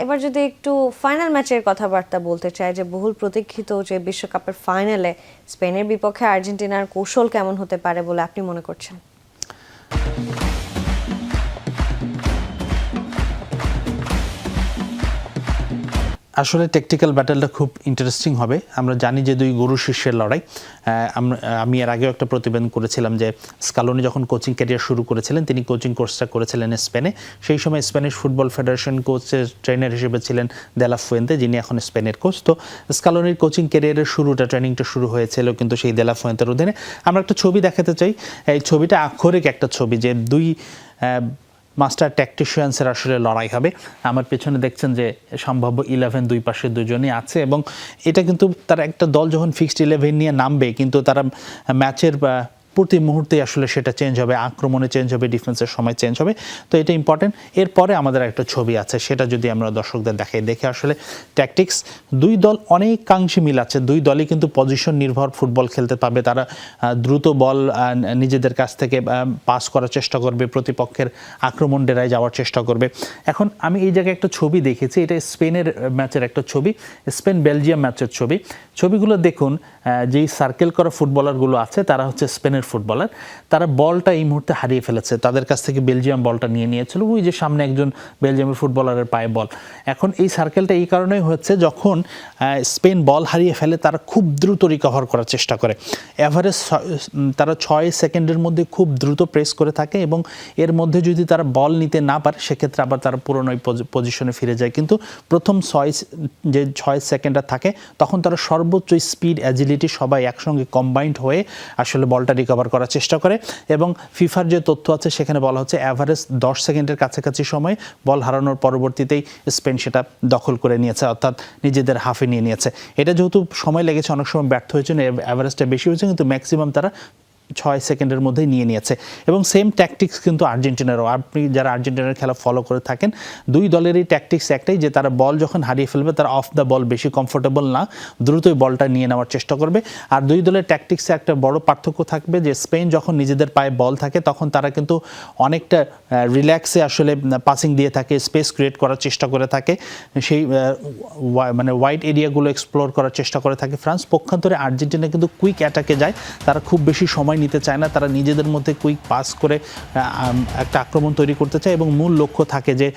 এবার যদি একটু ফাইনাল ম্যাচের কথাবার্তা বলতে চাই, যে বহুল প্রতীক্ষিত যে বিশ্বকাপের ফাইনালে স্পেনের বিপক্ষে আর্জেন্টিনার কৌশল কেমন হতে পারে বলে আপনি মনে করছেন? আসলে টেকটিক্যাল ব্যাটেলটা খুব ইন্টারেস্টিং হবে। আমরা জানি যে দুই গরু শিষ্যের লড়াই। আমি এর আগেও একটা প্রতিবেদন করেছিলাম যে স্কালোনি যখন কোচিং ক্যারিয়ার শুরু করেছিলেন, তিনি কোচিং কোর্সটা করেছিলেন স্পেনে। সেই সময় স্প্যানিশ ফুটবল ফেডারেশন কোচের ট্রেনার হিসেবে ছিলেন দে লা ফুয়েন্তে, যিনি এখন স্পেনের কোচ। তো স্কালোনির কোচিং ক্যারিয়ারের ট্রেনিংটা শুরু হয়েছিল কিন্তু সেই দে লা ফুয়েন্তের অধীনে। আমরা একটা ছবি দেখাতে চাই। এই ছবিটা আক্ষরিক একটা ছবি, যে দুই মাস্টার ট্যাকটিশিয়ানসের আসলে লড়াই হবে। আমার পেছনে দেখছেন যে সম্ভাব্য 11 দুই পাশে দুজনই আছে, এবং এটা কিন্তু তারা একটা দল যখন ফিক্সড 11 নিয়ে নামবে, কিন্তু তারা ম্যাচের প্রতি মুহূর্তে আসলে সেটা চেঞ্জ হবে, আক্রমণে চেঞ্জ হবে, ডিফেন্সের সময় চেঞ্জ হবে। তো এটা ইম্পর্টেন্ট। এরপরে আমাদের একটা ছবি আছে, সেটা যদি আমরা দর্শকদের দেখাই, দেখে আসলে ট্যাকটিক্স দুই দল অনেকাংশে মিল আছে। দুই দলই কিন্তু পজিশন নির্ভর ফুটবল খেলতে পারবে। তারা দ্রুত বল নিজেদের কাছ থেকে পাস করার চেষ্টা করবে, প্রতিপক্ষের আক্রমণ ডেরায় যাওয়ার চেষ্টা করবে। এখন আমি এই জায়গায় একটা ছবি দেখেছি, এটা স্পেনের ম্যাচের একটা ছবি, স্পেন বেলজিয়াম ম্যাচের ছবি। ছবিগুলো দেখুন, যেই সার্কেল করা ফুটবলারগুলো আছে তারা হচ্ছে স্পেনের ফুটবলার। তারা বলটা এই মুহূর্তে হারিয়ে ফেলেছে, তাদের কাছ থেকে বেলজিয়াম বলটা নিয়ে নিয়েছিল। ওই যে সামনে একজন বেলজিয়ামের ফুটবলারের পায়ে বল। এখন এই সার্কেলটা এই কারণেই হচ্ছে, যখন স্পেন বল হারিয়ে ফেলে তারা খুব দ্রুত রিকভার করার চেষ্টা করে। এভারেজ তারা 6 সেকেন্ডের মধ্যে খুব দ্রুত প্রেস করে থাকে, এবং এর মধ্যে যদি তারা বল নিতে না পারে সেক্ষেত্রে আবার তারা পুরনো পজিশনে ফিরে যায়। কিন্তু প্রথম 6 সেকেন্ডটা থাকে, তখন তারা সর্বোচ্চ স্পিড, অ্যাজিলিটি সবাই একসঙ্গে কম্বাইন্ড হয়ে আসলে বলটা রিকভার করার চেষ্টা করে। এবং ফিফার যে তথ্য আছে সেখানে বলা হচ্ছে অ্যাভারেজ 10 সেকেন্ডের কাছাকাছি সময় বল হারানোর পরবর্তীতেই স্পেন সেটা দখল করে নিয়েছে, অর্থাৎ নিজেদের হাফে নিয়ে নিয়েছে। এটা যেহেতু সময় লেগেছে, অনেক সময় ব্যর্থ হয়েছে, অ্যাভারেজটা বেশি হয়েছে, কিন্তু ম্যাক্সিমাম তারা 6 সেকেন্ডের মধ্যেই নিয়ে নিয়েছে। এবং সেম ট্যাকটিক্স কিন্তু আর্জেন্টিনারও। আপনি যারা আর্জেন্টিনার খেলা ফলো করে থাকেন, দুই দলেরই ট্যাকটিক্স একটাই, যে তারা বল যখন হারিয়ে ফেলবে তারা অফ দ্য বল বেশি কমফোর্টেবল না, দ্রুতই বলটা নিয়ে নেওয়ার চেষ্টা করবে। আর দুই দলের ট্যাকটিক্সে একটা বড় পার্থক্য থাকবে, যে স্পেন যখন নিজেদের পায়ে বল থাকে তখন তারা কিন্তু অনেকটা রিল্যাক্সে আসলে পাসিং দিয়ে থাকে, স্পেস ক্রিয়েট করার চেষ্টা করে থাকে, সেই মানে ওয়াইড এরিয়াগুলো এক্সপ্লোর করার চেষ্টা করে থাকে ফ্রান্স। পক্ষান্তরে আর্জেন্টিনা কিন্তু কুইক অ্যাটাকে যায়, তারা খুব বেশি সময় নিতে চায় না, তারা নিজেদের মধ্যে কুইক পাস করে একটা আক্রমণ তৈরি করতে চায়, এবং মূল লক্ষ্য থাকে যে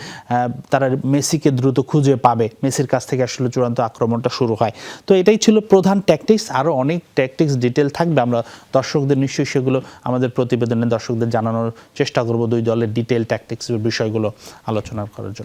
তারা মেসিকে দ্রুত খুঁজে পাবে, মেসির কাছ থেকে আসলে চূড়ান্ত আক্রমণটা শুরু হয়। তো এটাই ছিল প্রধান ট্যাকটিক্স। আরও অনেক ট্যাকটিক্স ডিটেল থাকবে, আমরা দর্শকদের নিশ্চয়ই সেগুলো আমাদের প্রতিবেদনে দর্শকদের জানানোর চেষ্টা করব, দুই দলের ডিটেল ট্যাকটিক্সের বিষয়গুলো আলোচনা করার জন্য।